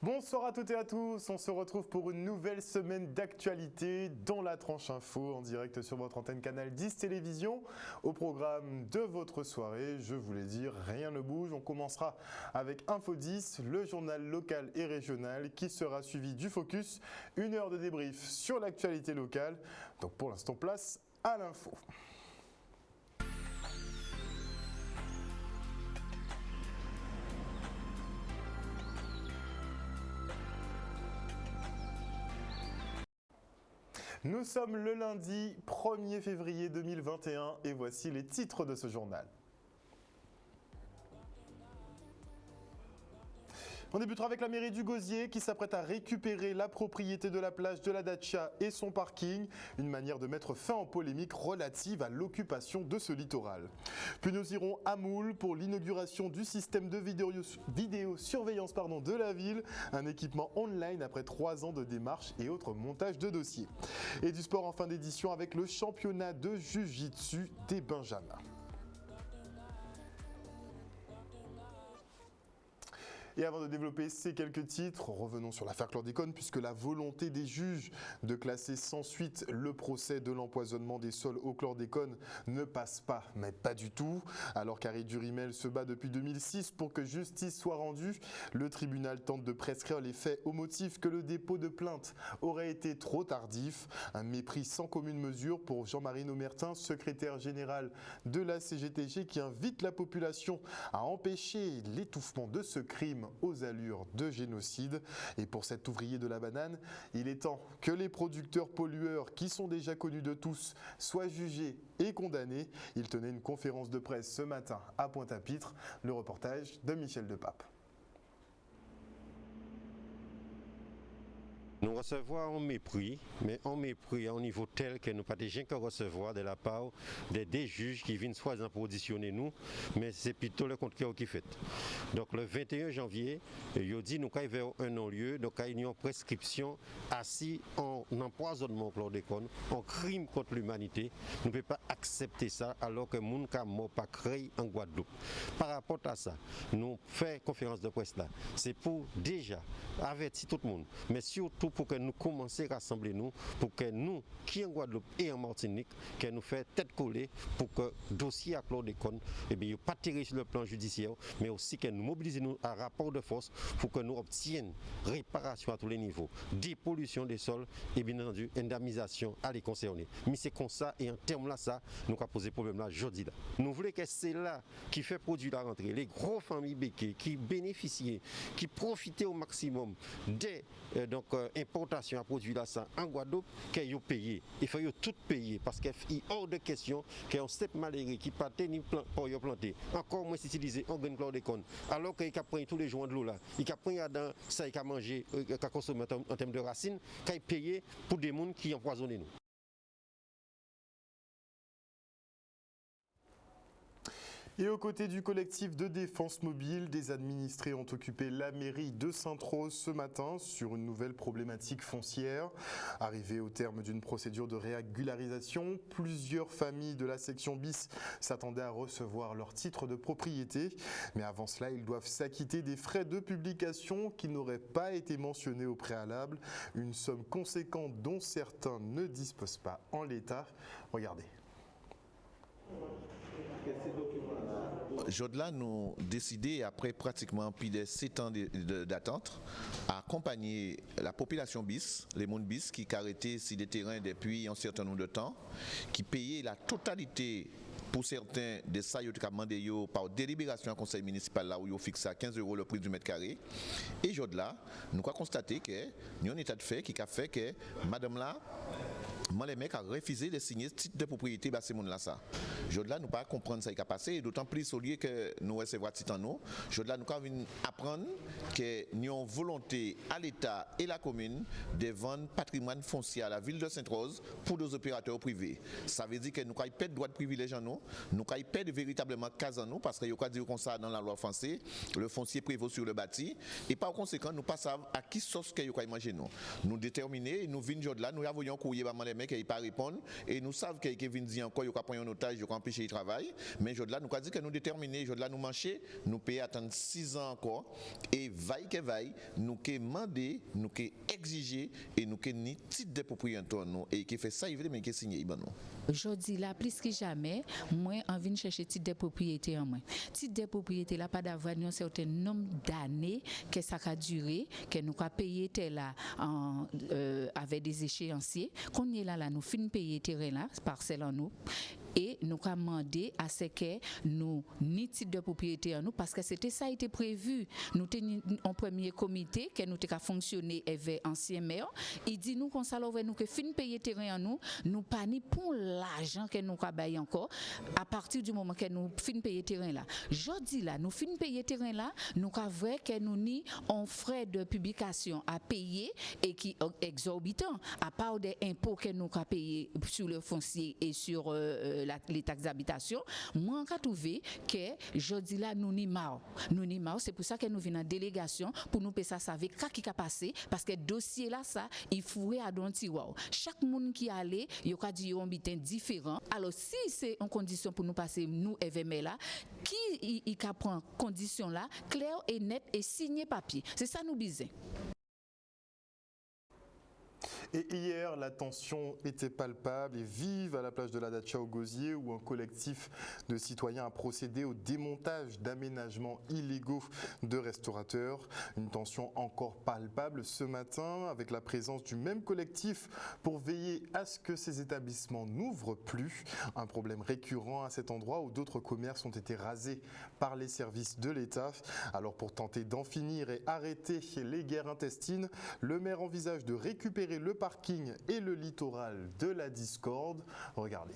Bonsoir à toutes et à tous, on se retrouve pour une nouvelle semaine d'actualité dans la tranche info en direct sur votre antenne Canal 10 Télévision. Au programme de votre soirée, je voulais dire, rien ne bouge. On commencera avec Info 10, le journal local et régional qui sera suivi du Focus, une heure de débrief sur l'actualité locale. Donc pour l'instant, place à l'info. Nous sommes le lundi 1er février 2021 et voici les titres de ce journal. On débutera avec la mairie du Gosier qui s'apprête à récupérer la propriété de la plage de la Dacia et son parking, une manière de mettre fin aux polémiques relatives à l'occupation de ce littoral. Puis nous irons à Moule pour l'inauguration du système de vidéosurveillance de la ville, un équipement online après 3 ans de démarches et autres montages de dossiers. Et du sport en fin d'édition avec le championnat de Jiu-Jitsu des Benjamins. Et avant de développer ces quelques titres, revenons sur l'affaire chlordécone puisque la volonté des juges de classer sans suite le procès de l'empoisonnement des sols au chlordécone ne passe pas, mais pas du tout. Alors qu'Harry Durimel se bat depuis 2006 pour que justice soit rendue, le tribunal tente de prescrire les faits au motif que le dépôt de plainte aurait été trop tardif. Un mépris sans commune mesure pour Jean-Marie Nomertin, secrétaire général de la CGTG, qui invite la population à empêcher l'étouffement de ce crime aux allures de génocide. Et pour cet ouvrier de la banane, il est temps que les producteurs pollueurs qui sont déjà connus de tous soient jugés et condamnés. Il tenait une conférence de presse ce matin à Pointe-à-Pitre. Le reportage de Michel Depape. Nous recevons en mépris, mais en mépris à un niveau tel que nous pas déjà qu'à recevoir de la part des juges qui viennent soi-disant positionner nous, mais c'est plutôt le contraire qui fait. Donc le 21 janvier, il dit nous avons vers un non-lieu, donc il y a une prescription assis en empoisonnement au chlordécone, en crime contre l'humanité. Nous ne pouvons pas accepter ça alors que moun ka mort pas créé en Guadeloupe. Par rapport à ça, nous faisons conférence de presse là. C'est pour déjà avertir tout le monde, mais surtout pour que nous commencions à rassembler nous, pour que nous, qui en Guadeloupe et en Martinique, que nous fassions tête collée pour que le dossier à chlordécone, eh bien, pas tiré sur le plan judiciaire, mais aussi que nous mobilisons un rapport de force pour que nous obtenions réparation à tous les niveaux, dépollution des sols et bien entendu indemnisation à les concernés. Mais c'est comme ça et en termes là, ça, nous avons posé problème là aujourd'hui. Nous voulons que c'est là qui fait produire la rentrée, les gros familles béquées qui bénéficient, qui profitent au maximum des importation à produire là ça en Guadeloupe qu'ils ont payé. Il faut tout payer parce qu'il est hors de question qu'on step malheureux qui pas tenir pour y planter. Encore moins utiliser un grain de chlordécone alors qu'il a pris tous les jours de l'eau là. Il a pris dans ça il a mangé, il a consommé en termes de racines, qu'il a payé pour des gens qui empoisonnent nous. Et aux côtés du collectif de défense mobile, des administrés ont occupé la mairie de Sainte-Rose ce matin sur une nouvelle problématique foncière. Arrivés au terme d'une procédure de régularisation, plusieurs familles de la section bis s'attendaient à recevoir leur titre de propriété. Mais avant cela, ils doivent s'acquitter des frais de publication qui n'auraient pas été mentionnés au préalable. Une somme conséquente dont certains ne disposent pas en l'état. Regardez. Jodla nous décidé, après pratiquement plus de 7 ans d'attente, à accompagner la population bis, les mondes bis qui arrêtaient sur des terrains depuis un certain nombre de temps, qui payaient la totalité pour certains des ça demandé par délibération au conseil municipal là où ils fixent à 15 € le prix du mètre carré. Et Jodla, nous avons constaté que nous avons un état de fait qui a fait que madame là, moi les mecs a refusé de signer ce titre de propriété à ces monde-là ça. Jodla nous pas comprendre ça qui a passé et d'autant plus au lieu que nous recevons titre en nous, Jodla nous avons apprendre que nous avons volonté à l'État et la commune de vendre patrimoine foncier à la ville de Sainte-Rose pour des opérateurs privés. Ça veut dire que nous avons pas de droit de privilège en nous, nous avons pas véritablement case en nous parce qu'il y a dire comme ça dans la loi française, le foncier prévaut sur le bâti et par conséquent nous pas savons à qui sauce que nous avons mangé nous. Nous déterminer, nous venons Jodla, nous avons un courrier par les mais qu'il pas répondre et nous savons que Kevin dit encore il va prendre un otage, il va empêcher le travail, mais je là nous dit que nous déterminés, je là nous marcher, nous payer attendre 6 ans encore et vaille que vaille, nous que demander, nous que exiger et nous que ni titre de propriétaire nous et qui fait ça il veut mais qui signer ben nous. Aujourd'hui là plus que jamais, moi envie de chercher titre de propriété en moi. Titre de propriété là pas d'avoir un certain nombre d'années que ça a duré, que nous a payé tel là avec des échéanciers, qu'on est là nous fin payer terrain là parcelle en nous. Et nous avons demandé à ce que nous ni titre de propriété en nous parce que c'était ça a été prévu. Nous tenions un premier comité que nous avons fonctionné avec ancien maire. Il dit nous qu'on s'alloue nous que fin payer terrain en nous pas ni pour l'argent que nous avons encore à partir du moment que nous fin payer terrain là. Jodi là nous fin payer terrain là, nous avons que nous ni on frais de publication à payer et qui exorbitant à part des impôts que nous avons payé sur le foncier et sur les taxes d'habitation, moi on a trouvé que jodi là nous ni marre, c'est pour ça que nous venons en délégation pour nous payer ça savoir qui a passé parce que dossier là ça il faut à don tiroir. Chaque monde qui allait, il a dit un bitin différent. Alors si c'est en condition pour nous passer nous événement là, qui il prend condition là clair et net et signer papier. C'est ça nous besoin. Et hier, la tension était palpable et vive à la plage de la Dacha au Gosier où un collectif de citoyens a procédé au démontage d'aménagements illégaux de restaurateurs. Une tension encore palpable ce matin avec la présence du même collectif pour veiller à ce que ces établissements n'ouvrent plus. Un problème récurrent à cet endroit où d'autres commerces ont été rasés par les services de l'État. Alors pour tenter d'en finir et arrêter les guerres intestines, le maire envisage de récupérer le parking et le littoral de la discorde. Regardez.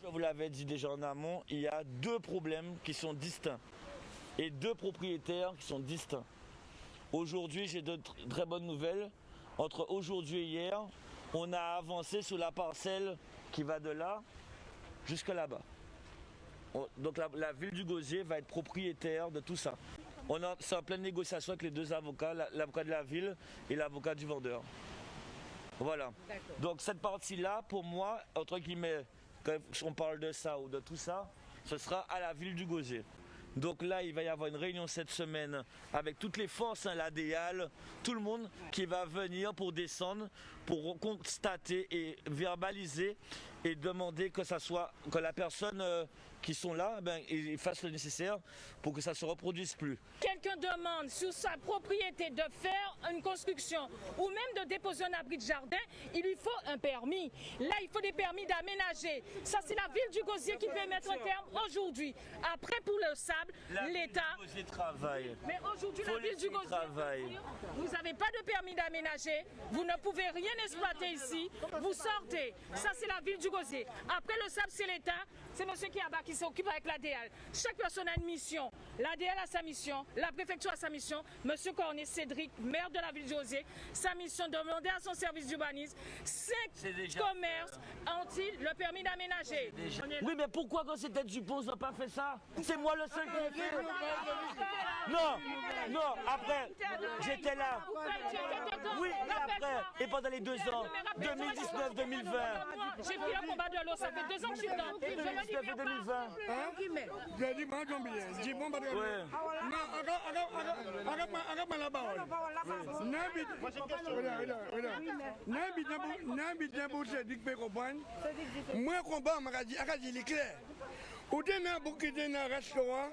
Je vous l'avais dit déjà en amont, il y a 2 problèmes qui sont distincts et 2 propriétaires qui sont distincts. Aujourd'hui, j'ai de très bonnes nouvelles. Entre aujourd'hui et hier, on a avancé sur la parcelle qui va de là jusqu'à là-bas. Donc la ville du Gosier va être propriétaire de tout ça. C'est en pleine négociation avec les 2 avocats, l'avocat de la ville et l'avocat du vendeur. Voilà. Donc cette partie-là, pour moi, entre guillemets, quand on parle de ça ou de tout ça, ce sera à la ville du Gosier. Donc là, il va y avoir une réunion cette semaine avec toutes les forces, l'ADEAL, tout le monde qui va venir pour descendre, pour constater et verbaliser et demander que la personne qui sont là, ils fassent le nécessaire pour que ça ne se reproduise plus. Quelqu'un demande sur sa propriété de faire une construction ou même de déposer un abri de jardin, il lui faut un permis. Là, il faut des permis d'aménager. Ça, c'est la ville du Gosier qui peut mettre un terme aujourd'hui. Après, pour le sable, l'État... Mais aujourd'hui, la ville du Gosier, vous n'avez pas de permis d'aménager, vous ne pouvez rien exploiter ici, vous sortez. Ça, c'est la ville du Gosier. Après, le sable, c'est l'État. C'est M. Kiaba qui s'occupe avec l'ADEAL. Chaque personne a une mission. L'ADEAL a sa mission, la préfecture a sa mission. M. Cornet Cédric, maire de la ville de Gosier, sa mission de demander à son service d'urbanisme 5 commerces ont-ils le permis d'aménager. Oui, mais pourquoi quand c'était Dupont, ils n'ont pas fait ça? C'est moi le seul qui l'a fait. Non, après, j'étais là. Oui, après, et pendant les 2 ans, 2019-2020. J'ai pris un combat de l'eau, ça fait 2 ans que je suis dedans. 2019 et 2020. J'ai dit, moi, j'ai bon, pas de moi, combat, il est clair. Ou d'un bouquet d'un restaurant,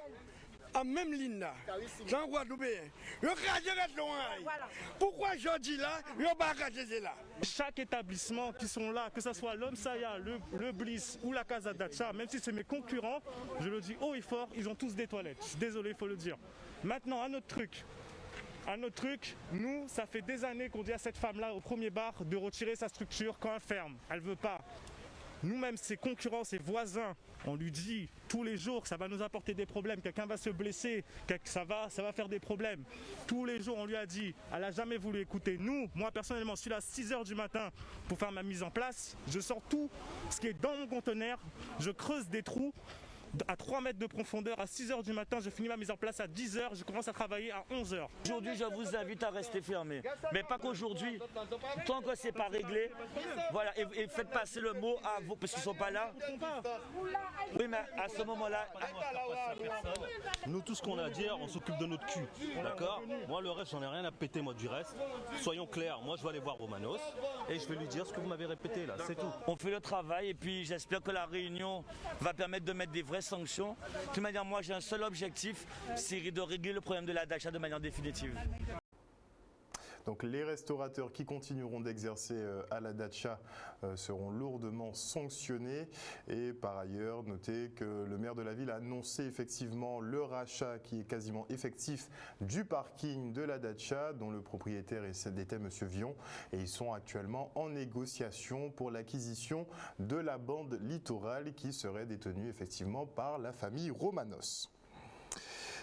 à même ligne là, j'en vois tout bien. Le restaurant. Pourquoi je dis là, je ne vais pas cacher là. Chaque établissement qui sont là, que ce soit l'Homme Saya, le Bliss ou la Casa Dacha, même si c'est mes concurrents, je le dis haut et fort, ils ont tous des toilettes. Je suis désolé, il faut le dire. Maintenant, un autre truc, nous, ça fait des années qu'on dit à cette femme-là, au premier bar, de retirer sa structure quand elle ferme. Elle ne veut pas. Nous-mêmes, ses concurrents, ses voisins, on lui dit tous les jours que ça va nous apporter des problèmes, quelqu'un va se blesser, que ça va faire des problèmes. Tous les jours, on lui a dit, elle n'a jamais voulu écouter. Moi personnellement, je suis là à 6 h du matin pour faire ma mise en place. Je sors tout ce qui est dans mon conteneur, je creuse des trous à 3 mètres de profondeur, à 6 h du matin, je finis ma mise en place à 10 h, je commence à travailler à 11 h. Aujourd'hui, je vous invite à rester fermé. Mais pas qu'aujourd'hui. Tant que c'est pas réglé, voilà, et faites passer le mot à vous, parce qu'ils sont pas là. Oui, mais à ce moment-là... Nous, tout ce qu'on a à dire, on s'occupe de notre cul, d'accord? Moi, le reste, j'en ai rien à péter, moi, du reste. Soyons clairs, moi, je vais aller voir Romanos et je vais lui dire ce que vous m'avez répété, là, c'est tout. On fait le travail et puis j'espère que la réunion va permettre de mettre des vraies sanctions. De toute manière, moi, j'ai un seul objectif, c'est de régler le problème de la dacha de manière définitive. Donc les restaurateurs qui continueront d'exercer à la Dacha seront lourdement sanctionnés. Et par ailleurs, notez que le maire de la ville a annoncé effectivement le rachat qui est quasiment effectif du parking de la Dacha, dont le propriétaire était M. Vion. Et ils sont actuellement en négociation pour l'acquisition de la bande littorale qui serait détenue effectivement par la famille Romanos.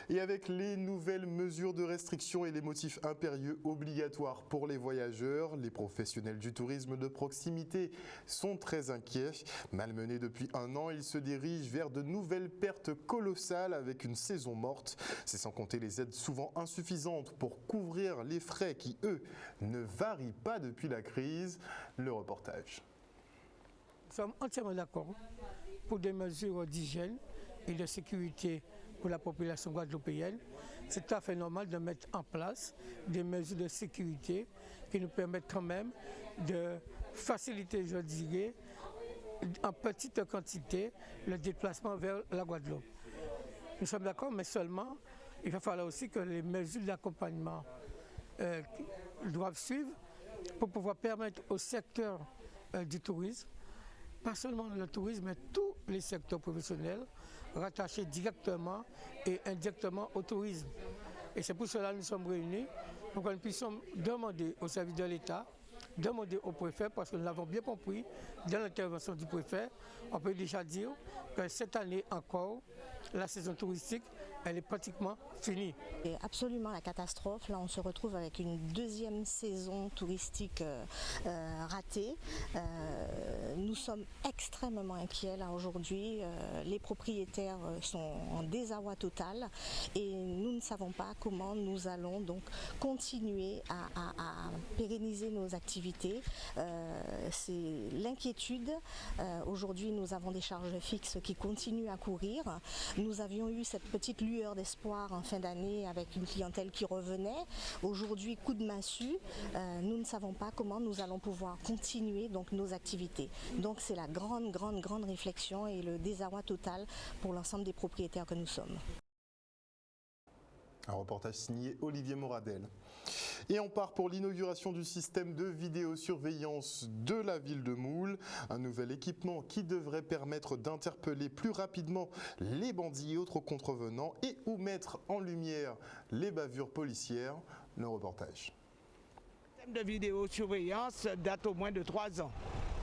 Et avec les nouvelles mesures de restriction et les motifs impérieux obligatoires pour les voyageurs, les professionnels du tourisme de proximité sont très inquiets. Malmenés depuis un an, ils se dirigent vers de nouvelles pertes colossales avec une saison morte. C'est sans compter les aides souvent insuffisantes pour couvrir les frais qui, eux, ne varient pas depuis la crise. Le reportage. Nous sommes entièrement d'accord pour des mesures d'hygiène et de sécurité pour la population guadeloupéenne. C'est tout à fait normal de mettre en place des mesures de sécurité qui nous permettent quand même de faciliter, je dirais, en petite quantité, le déplacement vers la Guadeloupe. Nous sommes d'accord, mais seulement, il va falloir aussi que les mesures d'accompagnement doivent suivre pour pouvoir permettre au secteur du tourisme, pas seulement le tourisme, mais tous les secteurs professionnels, rattachés directement et indirectement au tourisme. Et c'est pour cela que nous sommes réunis, pour que nous puissions demander au service de l'État, demander au préfet, parce que nous l'avons bien compris, dans l'intervention du préfet, on peut déjà dire que cette année encore, la saison touristique, elle est pratiquement finie. C'est absolument la catastrophe. Là, on se retrouve avec une deuxième saison touristique ratée. Nous sommes extrêmement inquiets là aujourd'hui. Les propriétaires sont en désarroi total et nous ne savons pas comment nous allons donc continuer à pérenniser nos activités. C'est l'inquiétude. Aujourd'hui, nous avons des charges fixes qui continuent à courir. Nous avions eu cette petite lueur d'espoir en fin d'année avec une clientèle qui revenait. Aujourd'hui, coup de massue, nous ne savons pas comment nous allons pouvoir continuer donc nos activités. Donc c'est la grande réflexion et le désarroi total pour l'ensemble des propriétaires que nous sommes. Un reportage signé Olivier Moradel. Et on part pour l'inauguration du système de vidéosurveillance de la ville de Moule, un nouvel équipement qui devrait permettre d'interpeller plus rapidement les bandits et autres contrevenants et ou mettre en lumière les bavures policières. Le reportage. Le système de vidéosurveillance date au moins de 3 ans.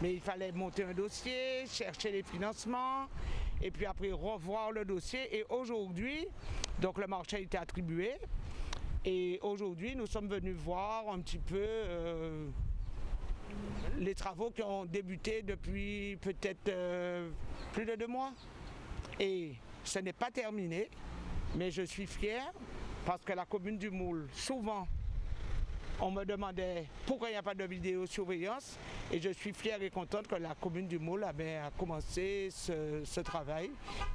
Mais il fallait monter un dossier, chercher les financements et puis après revoir le dossier. Et aujourd'hui, donc le marché a été attribué. Et aujourd'hui, nous sommes venus voir un petit peu les travaux qui ont débuté depuis peut-être plus de 2 mois. Et ce n'est pas terminé, mais je suis fier parce que la commune du Moule, souvent, on me demandait pourquoi il n'y a pas de vidéosurveillance et je suis fier et contente que la commune du Moule a commencé ce travail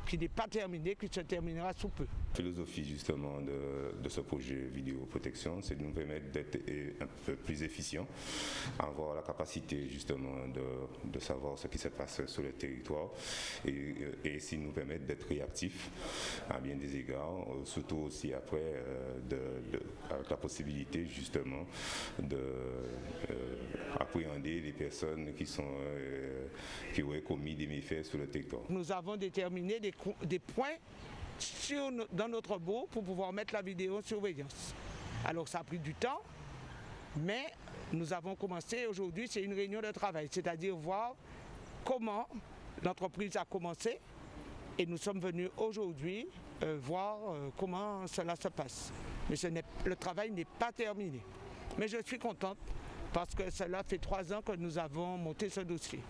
qui n'est pas terminé, qui se terminera sous peu. La philosophie justement de ce projet vidéoprotection, c'est de nous permettre d'être un peu plus efficients, avoir la capacité justement de savoir ce qui se passe sur le territoire et aussi nous permettre d'être réactifs à bien des égards, surtout aussi après avec la possibilité justement d'appréhender les personnes qui auraient commis des méfaits sur le territoire. Nous avons déterminé des points dans notre bourg pour pouvoir mettre la vidéosurveillance. Alors ça a pris du temps, mais nous avons commencé aujourd'hui, c'est une réunion de travail, c'est-à-dire voir comment l'entreprise a commencé et nous sommes venus aujourd'hui voir comment cela se passe. Mais le travail n'est pas terminé. Mais je suis contente parce que cela fait 3 ans que nous avons monté ce dossier.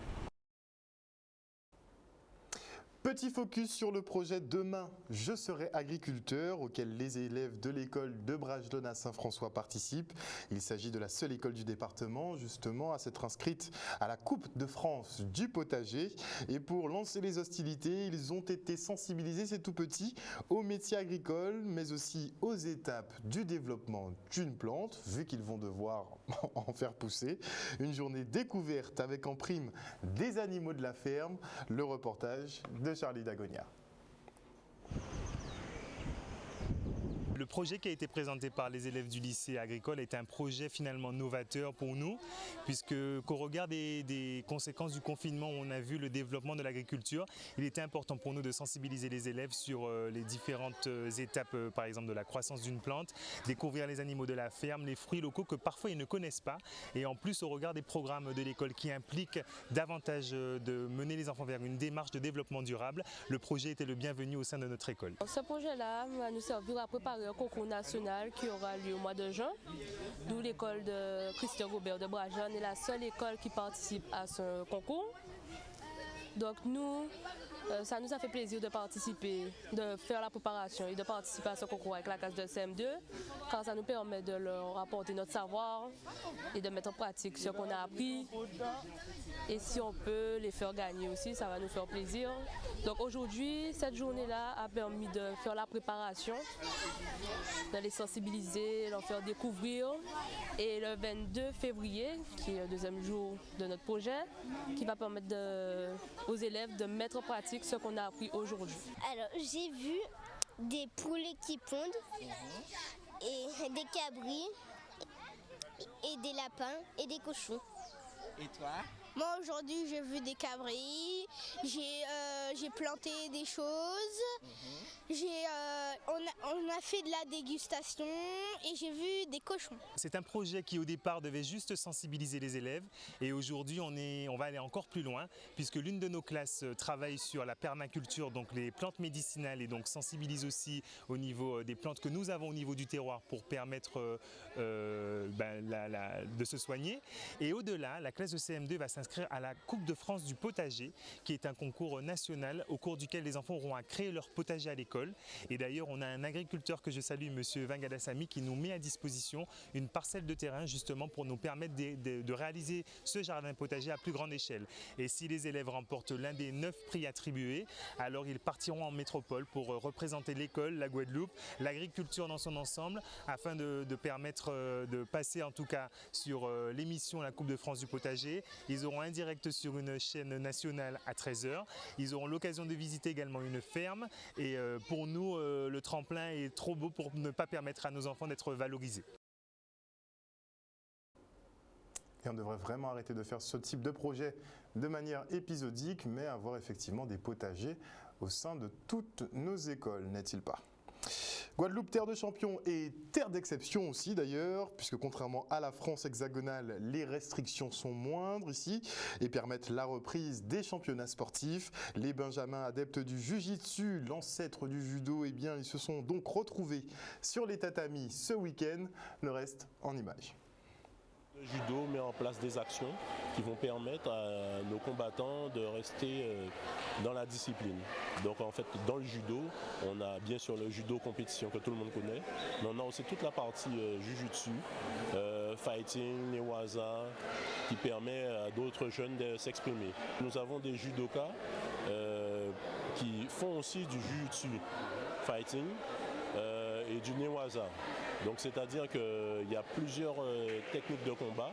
Petit focus sur le projet Demain, je serai agriculteur, auquel les élèves de l'école de Bragelonne à Saint-François participent. Il s'agit de la seule école du département, justement, à s'être inscrite à la Coupe de France du potager. Et pour lancer les hostilités, ils ont été sensibilisés, c'est tout petit, aux métiers agricoles, mais aussi aux étapes du développement d'une plante, vu qu'ils vont devoir en faire pousser. Une journée découverte avec en prime des animaux de la ferme. Le reportage de Charlie Dagonia. Le projet qui a été présenté par les élèves du lycée agricole est un projet finalement novateur pour nous, puisque qu'au regard des conséquences du confinement où on a vu le développement de l'agriculture, il était important pour nous de sensibiliser les élèves sur les différentes étapes, par exemple de la croissance d'une plante, découvrir les animaux de la ferme, les fruits locaux que parfois ils ne connaissent pas, et en plus au regard des programmes de l'école qui impliquent davantage de mener les enfants vers une démarche de développement durable, le projet était le bienvenu au sein de notre école. Ce projet-là va nous servir à préparer un concours national qui aura lieu au mois de juin, d'où l'école de Christian Robert de Bragelonne est la seule école qui participe à ce concours. Donc nous, ça nous a fait plaisir de participer, de faire la préparation et de participer à ce concours avec la classe de CM2, car ça nous permet de leur apporter notre savoir et de mettre en pratique ce qu'on a appris. Et si on peut les faire gagner aussi, ça va nous faire plaisir. Donc aujourd'hui, cette journée-là a permis de faire la préparation, de les sensibiliser, leur faire découvrir. Et le 22 février, qui est le deuxième jour de notre projet, qui va permettre aux élèves de mettre en pratique ce qu'on a appris aujourd'hui. Alors, j'ai vu des poulets qui pondent, et des cabris, et des lapins, et des cochons. Et toi ? Moi aujourd'hui j'ai vu des cabris, j'ai planté des choses, on a fait de la dégustation et j'ai vu des cochons. C'est un projet qui au départ devait juste sensibiliser les élèves et aujourd'hui on va aller encore plus loin puisque l'une de nos classes travaille sur la permaculture, donc les plantes médicinales et donc sensibilise aussi au niveau des plantes que nous avons au niveau du terroir pour permettre de se soigner. Et au-delà, la classe de CM2 va s'inscrire à la Coupe de France du potager, qui est un concours national au cours duquel les enfants auront à créer leur potager à l'école. Et d'ailleurs, on a un agriculteur que je salue, monsieur Vangadassami, qui nous met à disposition une parcelle de terrain justement pour nous permettre de réaliser ce jardin potager à plus grande échelle. Et si les élèves remportent l'un des 9 prix attribués, alors ils partiront en métropole pour représenter l'école, la Guadeloupe, l'agriculture dans son ensemble, afin de permettre de passer en tout cas sur l'émission La Coupe de France du potager. Ils auront un direct sur une chaîne nationale à 13h. Ils auront l'occasion de visiter également une ferme. Et pour nous, le tremplin est trop beau pour ne pas permettre à nos enfants d'être valorisés. Et on devrait vraiment arrêter de faire ce type de projet de manière épisodique, mais avoir effectivement des potagers au sein de toutes nos écoles, n'est-il pas ? Guadeloupe, terre de champions et terre d'exception aussi d'ailleurs, puisque contrairement à la France hexagonale, les restrictions sont moindres ici et permettent la reprise des championnats sportifs. Les benjamins adeptes du jiu-jitsu, l'ancêtre du judo, eh bien, ils se sont donc retrouvés sur les tatamis ce week-end. Le reste en images. Le judo met en place des actions qui vont permettre à nos combattants de rester dans la discipline. Donc en fait dans le judo, on a bien sûr le judo compétition que tout le monde connaît, mais on a aussi toute la partie jujutsu, fighting, newaza, qui permet à d'autres jeunes de s'exprimer. Nous avon des judokas qui font aussi du jujutsu fighting et du newaza. Donc c'est-à-dire qu'il y a plusieurs techniques de combat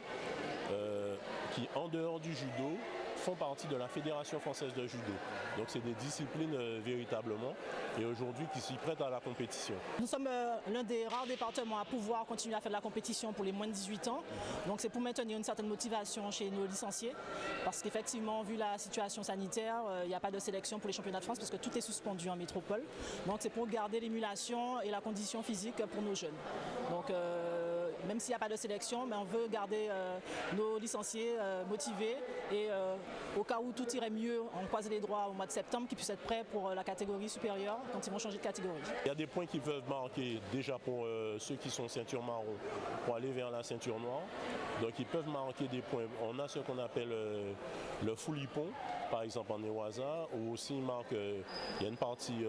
qui, en dehors du judo, font partie de la Fédération française de judo. Donc c'est des disciplines véritablement et aujourd'hui qui s'y prêtent à la compétition. Nous sommes l'un des rares départements à pouvoir continuer à faire de la compétition pour les moins de 18 ans. Donc c'est pour maintenir une certaine motivation chez nos licenciés parce qu'effectivement, vu la situation sanitaire, il n'y a pas de sélection pour les championnats de France parce que tout est suspendu en métropole. Donc c'est pour garder l'émulation et la condition physique pour nos jeunes. Donc même s'il n'y a pas de sélection, mais on veut garder nos licenciés motivés et au cas où tout irait mieux, on croise les doigts au mois de septembre, qu'ils puissent être prêts pour la catégorie supérieure quand ils vont changer de catégorie. Il y a des points qui peuvent marquer déjà pour ceux qui sont ceinture marron pour aller vers la ceinture noire. Donc ils peuvent marquer des points. On a ce qu'on appelle le foulipon, par exemple en Ewaza, où aussi il marque, il y a une partie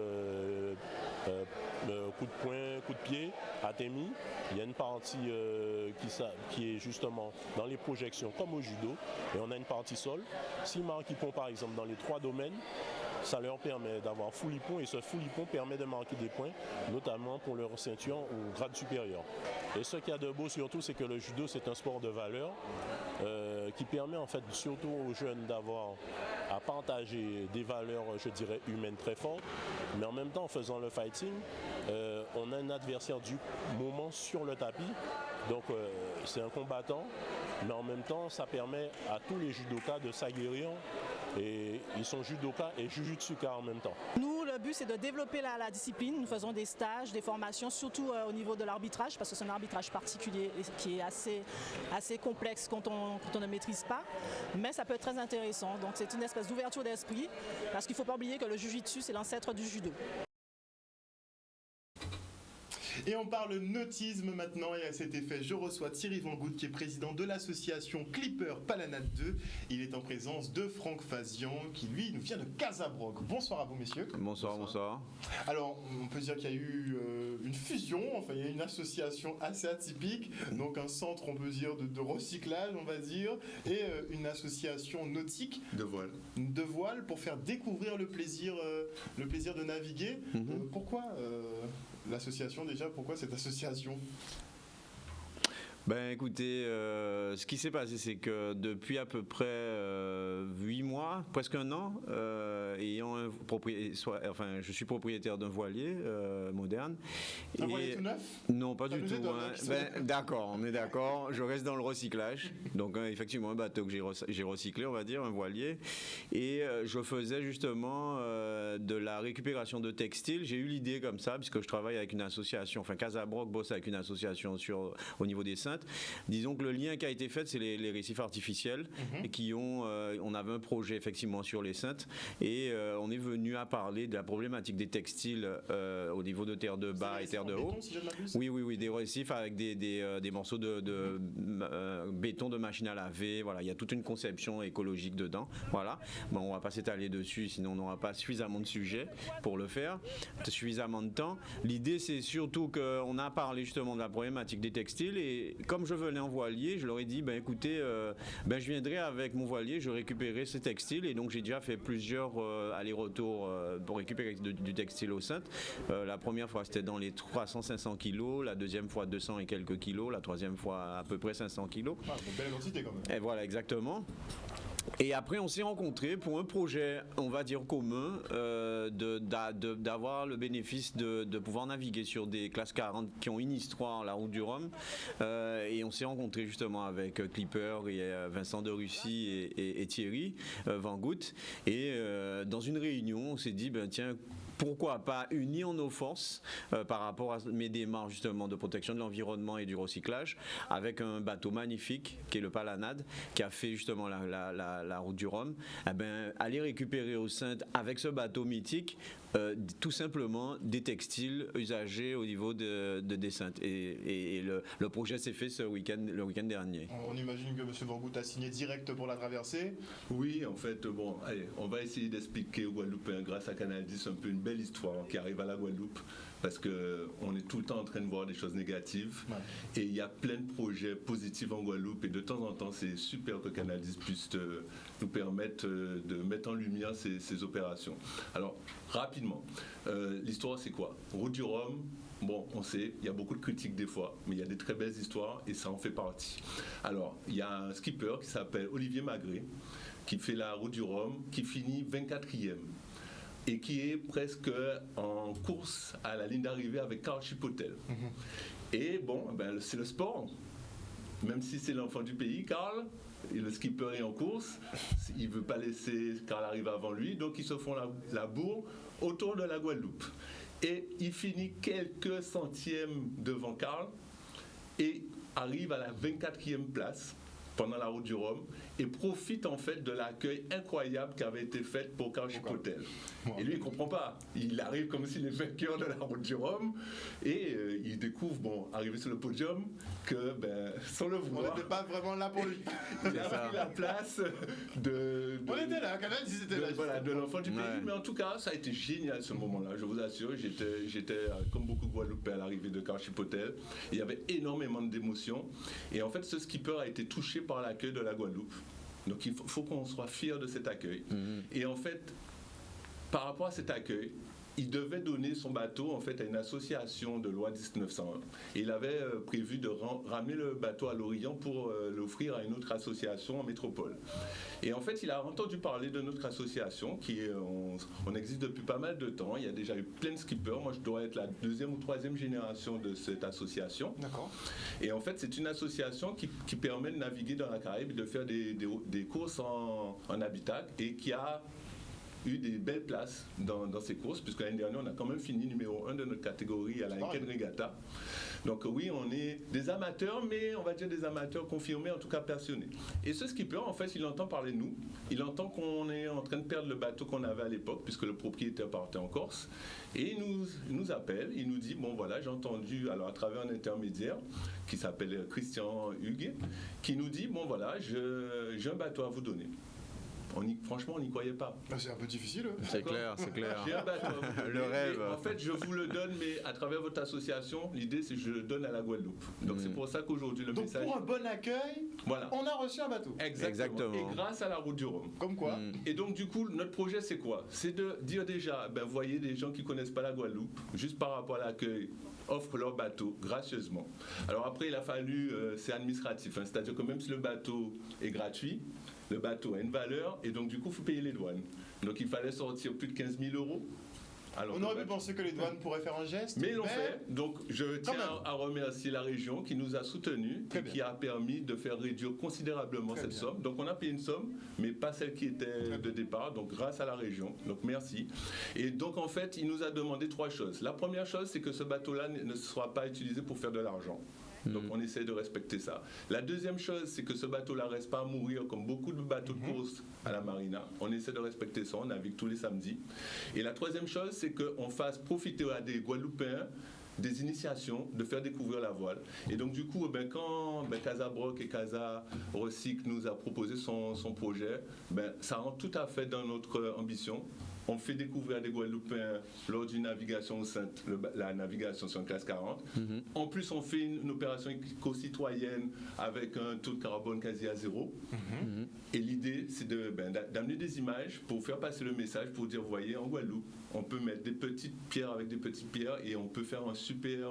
coup de poing, coup de pied, atemi. Il y a une partie qui est justement dans les projections comme au judo, et on a une partie sol. S'ils marquent Ippon par exemple dans les 3 domaines, ça leur permet d'avoir foulipon, et ce foulipon permet de marquer des points, notamment pour leur ceinture ou grade supérieur. Et ce qu'il y a de beau surtout, c'est que le judo c'est un sport de valeur qui permet en fait surtout aux jeunes d'avoir à partager des valeurs, je dirais, humaines très fortes, mais en même temps en faisant le fighting, on a un adversaire du moment sur le tapis, donc c'est un combattant, mais en même temps ça permet à tous les judokas de s'aguerrir, et ils sont judokas et jujutsuka en même temps. Nous, le but c'est de développer la discipline. Nous faisons des stages, des formations, surtout au niveau de l'arbitrage, parce que c'est un arbitrage particulier qui est assez complexe quand on ne maîtrise pas, mais ça peut être très intéressant. Donc c'est une espèce d'ouverture d'esprit, parce qu'il ne faut pas oublier que le jujitsu c'est l'ancêtre du judo. Et on parle nautisme maintenant, et à cet effet, je reçois Thierry Van Gout, qui est président de l'association Clipper Palanade 2. Il est en présence de Franck Fazian, qui lui nous vient de Casabroc. Bonsoir à vous, messieurs. Bonsoir, bonsoir. Alors, on peut dire qu'il y a eu une fusion, enfin il y a une association assez atypique, donc un centre, on peut dire, de recyclage, on va dire, et une association nautique de voile pour faire découvrir le plaisir de naviguer. Pourquoi l'association déjà, pourquoi cette association ? Ben écoutez, ce qui s'est passé, c'est que depuis à peu près 8 mois, presque un an, je suis propriétaire d'un voilier moderne. Un voilier tout neuf ? Non, pas du tout. D'accord, on est d'accord. Je reste dans le recyclage. Donc effectivement, un bateau que j'ai recyclé, on va dire, un voilier. Et je faisais justement de la récupération de textiles. J'ai eu l'idée comme ça, puisque je travaille avec une association, enfin Casabroc bosse avec une association au niveau des Saintes. Disons que le lien qui a été fait, c'est les récifs artificiels, et on avait un projet effectivement sur les Saintes, et on est venu à parler de la problématique des textiles au niveau de terre de bas et terre de haut. Béton, si je ne m'abuse ? Oui, des récifs avec des morceaux de béton de machine à laver. Voilà, il y a toute une conception écologique dedans. Voilà. Bon, on va pas s'étaler dessus, sinon on n'aura pas suffisamment de sujets pour le faire, suffisamment de temps. L'idée, c'est surtout qu'on a parlé justement de la problématique des textiles, et comme je venais en voilier, je leur ai dit, écoutez, je viendrai avec mon voilier, je récupérerai ces textiles, et donc j'ai déjà fait plusieurs allers-retours pour récupérer du textile aux Saintes. La première fois, c'était dans les 300-500 kilos, la deuxième fois 200 et quelques kilos, la troisième fois à peu près 500 kilos. Une belle quantité quand même. Et voilà, exactement. Et après, on s'est rencontrés pour un projet, on va dire commun, d'avoir le bénéfice de pouvoir naviguer sur des classes 40 qui ont une histoire, la route du Rhum. Et on s'est rencontrés justement avec Clipper et Vincent de Russie et Thierry Van Gout. Et dans une réunion, on s'est dit, tiens, pourquoi pas unir nos forces par rapport à mes démarches justement de protection de l'environnement et du recyclage, avec un bateau magnifique qui est le Palanade, qui a fait justement la route du Rhum. Aller récupérer aux Saintes avec ce bateau mythique tout simplement des textiles usagés au niveau des Saintes. Et le projet s'est fait le week-end dernier. On imagine que M. Van Gout a signé direct pour la traversée. Oui, en fait, allez, on va essayer d'expliquer aux Guadeloupéens, grâce à Canal 10, un peu une belle histoire qui arrive à la Guadeloupe, parce qu'on est tout le temps en train de voir des choses négatives, et il y a plein de projets positifs en Guadeloupe, et de temps en temps, c'est super que Canal 10 puisse nous permettre de mettre en lumière ces opérations. Alors, rapidement, l'histoire c'est quoi? Route du Rhum, bon, on sait, il y a beaucoup de critiques des fois, mais il y a des très belles histoires et ça en fait partie. Alors, il y a un skipper qui s'appelle Olivier Magré, qui fait la route du Rhum, qui finit 24e et qui est presque en course à la ligne d'arrivée avec Karl Chipotel. Et bon, c'est le sport. Même si c'est l'enfant du pays, Karl, et le skipper est en course, il ne veut pas laisser Karl arriver avant lui, donc ils se font la bourre autour de la Guadeloupe. Et il finit quelques centièmes devant Karl, et arrive à la 24e place pendant la route du Rhum et profite en fait de l'accueil incroyable qui avait été fait pour Carchipotel. Et lui il comprend pas, il arrive comme s'il est vainqueur de la route du Rhum et il découvre, arrivé sur le podium, que sans le vouloir, on n'était pas vraiment là pour lui. Il a pris la place on était là, quand même, ils étaient là. Voilà, de l'enfant du pays, mais en tout cas ça a été génial ce moment-là, je vous assure, j'étais comme beaucoup de Guadeloupéens à l'arrivée de Carchipotel, il y avait énormément d'émotions et en fait ce skipper a été touché par l'accueil de la Guadeloupe. Donc il faut qu'on soit fiers de cet accueil. Et en fait, par rapport à cet accueil, il devait donner son bateau en fait à une association de loi 1901. Et il avait prévu de ramener le bateau à l'Orient pour l'offrir à une autre association en métropole. Et en fait, il a entendu parler de notre association on existe depuis pas mal de temps. Il y a déjà eu plein de skippers. Moi, je dois être la 2e ou 3e génération de cette association. D'accord. Et en fait, c'est une association qui permet de naviguer dans la Caraïbe et de faire des courses en habitat et qui a eu des belles places dans ces courses, puisque l'année dernière, on a quand même fini numéro 1 de notre catégorie à la Eken Regatta. Donc oui, on est des amateurs, mais on va dire des amateurs confirmés, en tout cas passionnés. Et ce skipper, en fait, il entend parler de nous. Il entend qu'on est en train de perdre le bateau qu'on avait à l'époque, puisque le propriétaire partait en Corse. Et il nous appelle, il nous dit, bon voilà, j'ai entendu, alors à travers un intermédiaire qui s'appelle Christian Huguet, qui nous dit, bon voilà, j'ai un bateau à vous donner. Franchement, on n'y croyait pas. C'est un peu difficile. C'est clair. J'ai un bateau. Le rêve. En fait, je vous le donne, mais à travers votre association, l'idée, c'est que je le donne à la Guadeloupe. Donc, c'est pour ça qu'aujourd'hui, le message... Donc, pour un bon accueil, on a reçu un bateau. Exactement. Et grâce à la route du Rhum. Comme quoi. Et donc, du coup, notre projet, c'est quoi? C'est de dire déjà, vous voyez, des gens qui ne connaissent pas la Guadeloupe, juste par rapport à l'accueil, offrent leur bateau gracieusement. Alors après, il a fallu, c'est administratif, c'est-à-dire que même si le bateau est gratuit, le bateau a une valeur et donc du coup il faut payer les douanes. Donc il fallait sortir plus de 15 000 €. Alors, on aurait pu penser que les douanes pourraient faire un geste. Mais ils l'ont fait. Donc je tiens à remercier la région qui nous a soutenus et qui a permis de faire réduire considérablement cette somme. Donc on a payé une somme, mais pas celle qui était de départ. Donc grâce à la région. Donc merci. Et donc en fait, il nous a demandé 3 choses. La première chose, c'est que ce bateau-là ne sera pas utilisé pour faire de l'argent. Donc on essaie de respecter ça. La deuxième chose, c'est que ce bateau-là ne reste pas à mourir comme beaucoup de bateaux de course à la marina. On essaie de respecter ça, on navigue tous les samedis. Et la troisième chose, c'est qu'on fasse profiter à des Guadeloupéens des initiations, de faire découvrir la voile. Et donc du coup, quand Casa Broc et Casa Recycle nous a proposé son projet, ça rentre tout à fait dans notre ambition. On fait découvrir des Guadeloupéens lors d'une navigation au Sainte, la navigation sur une classe 40. En plus, on fait une opération éco-citoyenne avec un taux de carbone quasi à 0. Et l'idée, c'est d'amener des images pour faire passer le message, pour dire, vous voyez, en Guadeloupe, on peut mettre des petites pierres avec des petites pierres et on peut faire un super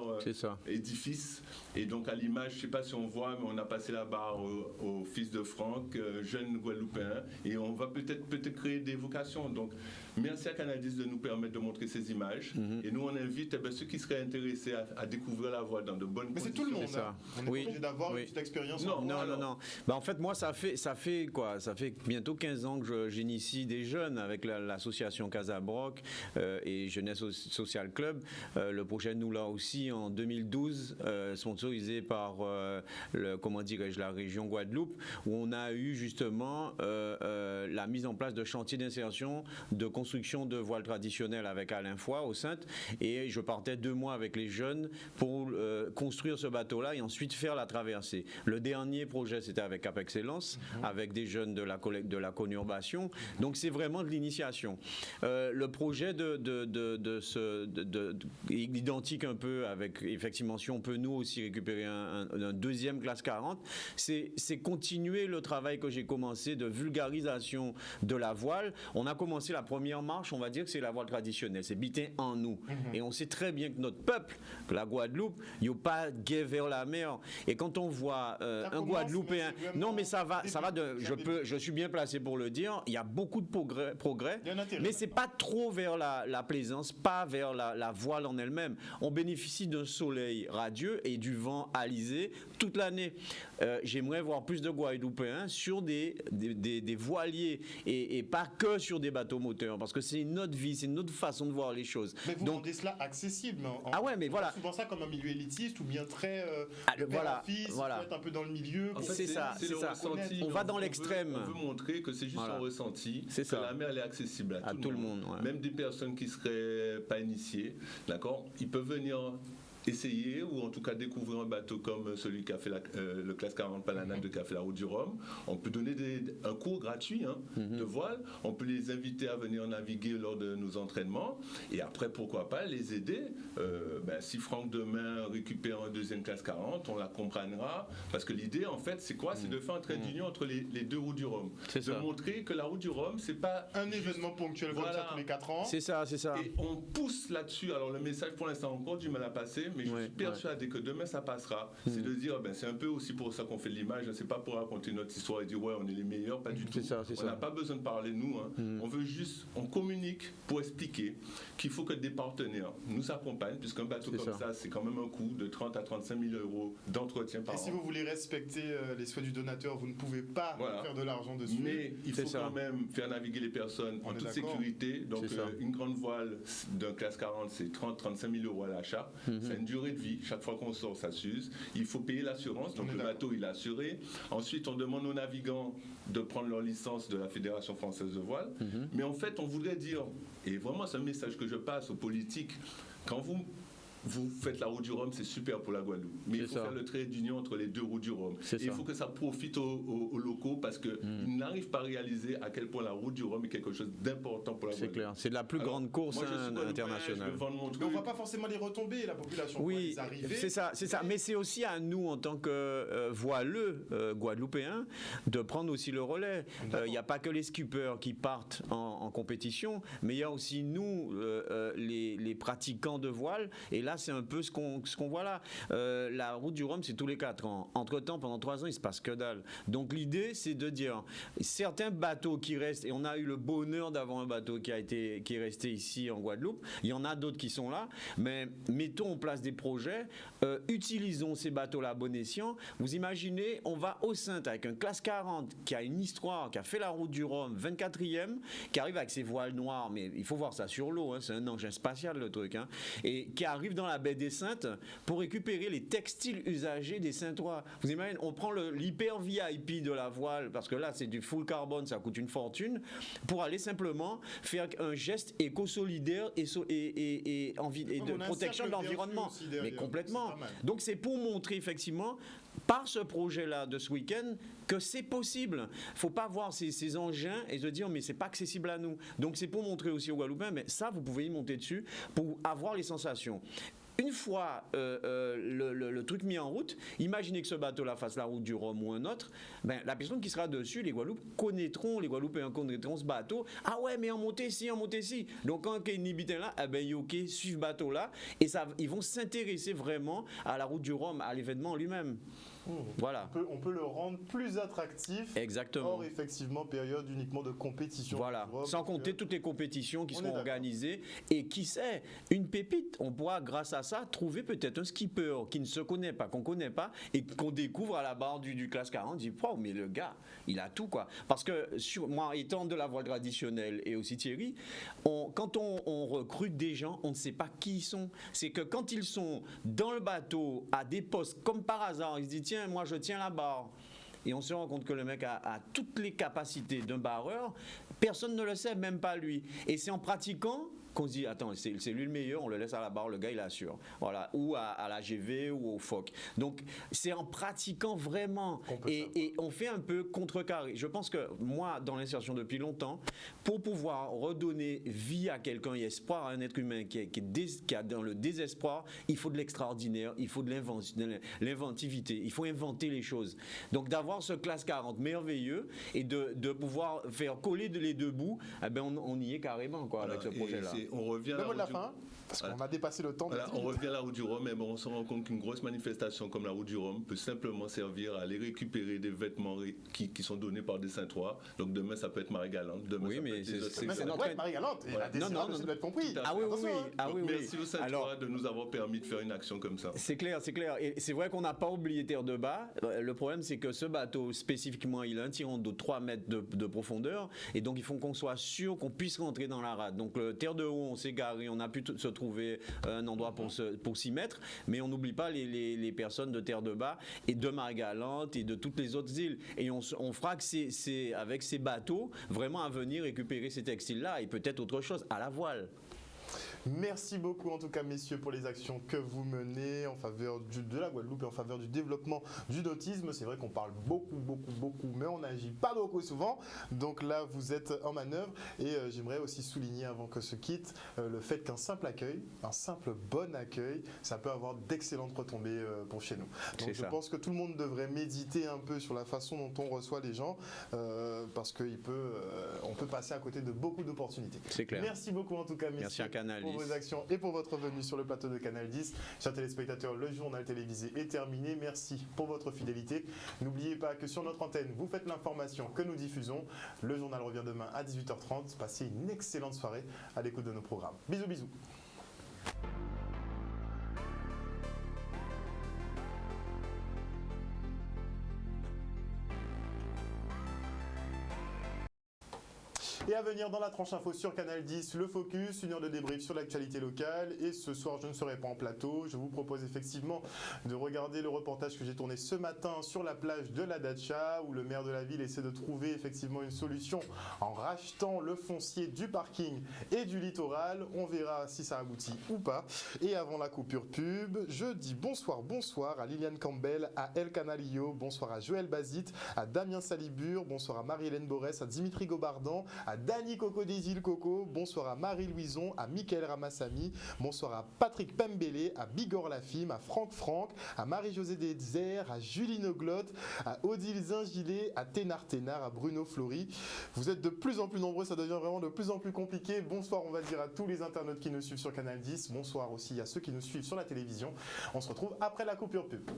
édifice. Et donc à l'image, je ne sais pas si on voit, mais on a passé la barre au fils de Franck, jeune Guadeloupéen, et on va peut-être créer des vocations. Donc merci à Canal 10 de nous permettre de montrer ces images. Et nous, on invite ceux qui seraient intéressés à découvrir la voile dans de bonnes conditions. Mais c'est tout le monde. Ça. On est obligé d'avoir une petite expérience. Non. En fait, moi, ça fait quoi? Ça fait bientôt 15 ans que j'initie des jeunes avec l'association Casa Broc et Jeunesse Social Club. Le projet Nous là aussi en 2012, sponsorisé par la région Guadeloupe, où on a eu justement la mise en place de chantiers d'insertion de construction de voiles traditionnelles avec Alain Foy au Sainte, et je partais 2 mois avec les jeunes pour construire ce bateau-là et ensuite faire la traversée. Le dernier projet, c'était avec Cap Excellence, avec des jeunes de la conurbation. Donc c'est vraiment de l'initiation. Le projet identique un peu avec, effectivement, si on peut nous aussi récupérer un deuxième classe 40, c'est continuer le travail que j'ai commencé de vulgarisation de la voile. On a commencé la première marche, on va dire que c'est la voile traditionnelle, c'est bitin en nous. Et on sait très bien que notre peuple, la Guadeloupe, il n'y a pas de guet vers la mer. Et quand on voit un Guadeloupéen, non mais ça va je suis bien placé pour le dire, il y a beaucoup de progrès, mais c'est pas trop vers la plaisance, pas vers la voile en elle-même. On bénéficie d'un soleil radieux et du vent alisé toute l'année. j'aimerais voir plus de Guadeloupéens sur des voiliers et pas que sur des bateaux moteurs, parce que c'est notre vie, c'est notre façon de voir les choses. Mais vous rendez cela accessible. Ah ouais, mais voilà. Souvent ça comme un milieu élitiste ou bien très voilà, faut être un peu dans le milieu. En fait, c'est ça. On va dans l'extrême. On veut montrer que c'est juste un ressenti, que la mer elle est accessible à tout le monde. Ouais. Même des personnes qui seraient pas initiées, d'accord, ils peuvent venir essayer ou en tout cas découvrir un bateau comme celui qui a fait le classe 40 Palanade qui a fait la route du Rhum. On peut donner un cours gratuit de voile, on peut les inviter à venir naviguer lors de nos entraînements et après pourquoi pas les aider. Si Franck demain récupère un deuxième classe 40, on l'accompagnera parce que l'idée en fait c'est quoi? C'est de faire un trait d'union entre les deux routes du Rhum, de montrer que la route du Rhum c'est pas un événement ponctuel comme ça tous les 4 ans. C'est ça. Et on pousse là-dessus. Alors le message pour l'instant a encore du mal à passer, mais je suis persuadé que demain ça passera. C'est de dire, c'est un peu aussi pour ça qu'on fait de l'image, c'est pas pour raconter notre histoire et dire ouais on est les meilleurs, pas du tout. On n'a pas besoin de parler nous, on veut juste, on communique pour expliquer qu'il faut que des partenaires nous accompagnent, puisqu'un bateau comme ça c'est quand même un coût de 30 à 35 000 euros d'entretien par an. Et si vous voulez respecter les souhaits du donateur, vous ne pouvez pas faire de l'argent dessus. Mais il faut quand même faire naviguer les personnes en toute sécurité. Donc une grande voile d'un classe 40 c'est 30-35 000 euros à l'achat. C'est une durée de vie. Chaque fois qu'on sort, ça s'use. Il faut payer l'assurance. Donc le bateau, il est assuré. Ensuite, on demande aux navigants de prendre leur licence de la Fédération française de voile. Mais en fait, on voudrait dire, et vraiment c'est un message que je passe aux politiques, quand vous faites la route du Rhum, c'est super pour la Guadeloupe. Mais il faut faire le trait d'union entre les deux routes du Rhum. Et il faut que ça profite aux locaux parce qu'ils n'arrivent pas à réaliser à quel point la route du Rhum est quelque chose d'important pour la Guadeloupe. C'est clair. C'est la plus grande course internationale. Mais on ne voit pas forcément les retombées, la population. Oui, c'est ça. Mais c'est aussi à nous, en tant que voileux guadeloupéens, de prendre aussi le relais. Il n'y a pas que les skippers qui partent en compétition, mais il y a aussi nous, les pratiquants de voile. Et là, c'est un peu ce qu'on voit là. La route du Rhum, c'est tous les 4 ans. Entre-temps, pendant 3 ans, il se passe que dalle. Donc l'idée, c'est de dire, certains bateaux qui restent, et on a eu le bonheur d'avoir un bateau qui est resté ici en Guadeloupe, il y en a d'autres qui sont là, mais mettons en place des projets, utilisons ces bateaux-là à bon escient. Vous imaginez, on va au Sainte avec un classe 40 qui a une histoire, qui a fait la route du Rhum, 24e, qui arrive avec ses voiles noires, mais il faut voir ça sur l'eau, c'est un engin spatial le truc, et qui arrive dans la baie des Saintes pour récupérer les textiles usagés des Saintois. Vous imaginez, on prend l'hyper VIP de la voile, parce que là c'est du full carbone, ça coûte une fortune, pour aller simplement faire un geste éco-solidaire et de protection de l'environnement. Mais complètement. Donc c'est pour montrer effectivement, par ce projet-là de ce week-end, que c'est possible. Il ne faut pas voir ces engins et se dire mais c'est pas accessible à nous. Donc c'est pour montrer aussi aux Guadeloupéens, mais ça vous pouvez y monter dessus pour avoir les sensations. Une fois le truc mis en route, imaginez que ce bateau-là fasse la route du Rhum ou un autre, la personne qui sera dessus, les Guadeloupéens connaîtront ce bateau. Ah ouais, mais en montée ici. Donc quand il y a une Ibitin là, ils suivent ce bateau-là et ils vont s'intéresser vraiment à la route du Rhum, à l'événement lui-même. Voilà. On peut le rendre plus attractif. Exactement. Hors effectivement période uniquement de compétition. Voilà. Sans compter toutes les compétitions qui seront organisées. Et qui sait, une pépite. On pourra grâce à ça trouver peut-être un skipper qui ne se connaît pas, qu'on connaît pas et qu'on découvre à la barre du classe 40. On dit wow, mais le gars, il a tout quoi. Parce que moi étant de la voile traditionnelle et aussi Thierry, quand on recrute des gens, on ne sait pas qui ils sont. C'est que quand ils sont dans le bateau à des postes comme par hasard, ils se disent tiens, moi je tiens la barre. Et on se rend compte que le mec a toutes les capacités d'un barreur. Personne ne le sait, même pas lui. Et c'est en pratiquant qu'on se dit attends, c'est lui le meilleur, on le laisse à la barre, le gars il assure. Voilà, ou à la GV ou au FOC. Donc c'est en pratiquant vraiment et on fait un peu contrecarré. Je pense que moi, dans l'insertion depuis longtemps, pour pouvoir redonner vie à quelqu'un et espoir à un être humain qui est dans le désespoir, il faut de l'extraordinaire, il faut de l'inventivité, il faut inventer les choses. Donc d'avoir ce classe 40 merveilleux et de pouvoir faire coller les deux bouts, on y est carrément quoi, avec ce projet-là. Et on revient le mot de la fin, parce qu'on va dépasser le temps. Voilà, on revient à la route du Rhum, mais bon, on se rend compte qu'une grosse manifestation comme la route du Rhum peut simplement servir à aller récupérer des vêtements qui sont donnés par des Saint-Ouen. Donc demain, ça peut être Marie-Galante. Oui, mais ça peut être Marie-Galante. Et la décision de être compris. Ah oui, oui, oui. Merci au Saint-Ouen de nous avoir permis de faire une action comme ça. C'est clair, c'est clair. Et c'est vrai qu'on n'a pas oublié Terre de Bas. Le problème, c'est que ce bateau, spécifiquement, il a un tirant d'eau de 3 mètres de profondeur. Et donc, il faut qu'on soit sûr qu'on puisse rentrer dans la rade. Donc, Terre de Haut, on s'est garé, on a pu se trouver un endroit pour s'y mettre. Mais on n'oublie pas les personnes de Terre de Bas et de Marie-Galante et de toutes les autres îles. Et on fera que c'est avec ces bateaux vraiment à venir récupérer ces textiles-là et peut-être autre chose à la voile. Merci beaucoup en tout cas messieurs pour les actions que vous menez en faveur de la Guadeloupe et en faveur du développement du nautisme. C'est vrai qu'on parle beaucoup, mais on n'agit pas beaucoup souvent. Donc là, vous êtes en manœuvre et j'aimerais aussi souligner avant que se quitte le fait qu'un simple accueil, un simple bon accueil, ça peut avoir d'excellentes retombées pour chez nous. Donc je pense que tout le monde devrait méditer un peu sur la façon dont on reçoit les gens parce qu'on peut passer à côté de beaucoup d'opportunités. C'est clair. Merci beaucoup en tout cas messieurs. Merci à Canal 10. Pour vos actions et pour votre venue sur le plateau de Canal 10. Chers téléspectateurs, le journal télévisé est terminé. Merci pour votre fidélité. N'oubliez pas que sur notre antenne, vous faites l'information que nous diffusons. Le journal revient demain à 18h30. Passez une excellente soirée à l'écoute de nos programmes. Bisous, bisous. Et à venir dans la tranche info sur Canal 10, le Focus, une heure de débrief sur l'actualité locale. Et ce soir, je ne serai pas en plateau. Je vous propose effectivement de regarder le reportage que j'ai tourné ce matin sur la plage de la Dacha, où le maire de la ville essaie de trouver effectivement une solution en rachetant le foncier du parking et du littoral. On verra si ça aboutit ou pas. Et avant la coupure pub, je dis bonsoir à Liliane Campbell, à El Canalillo, bonsoir à Joël Bazit, à Damien Salibur, bonsoir à Marie-Hélène Borès, à Dimitri Gobardan, à Dani Coco des îles Coco, bonsoir à Marie Louison, à Mickaël Ramassami, bonsoir à Patrick Pembele, à Bigor Lafime, à Franck, à Marie-Josée Desert, à Julie Noglotte, à Odile Zingilet, à Ténard, à Bruno Flory. Vous êtes de plus en plus nombreux, ça devient vraiment de plus en plus compliqué. Bonsoir, on va dire à tous les internautes qui nous suivent sur Canal 10. Bonsoir aussi à ceux qui nous suivent sur la télévision. On se retrouve après la coupure pub.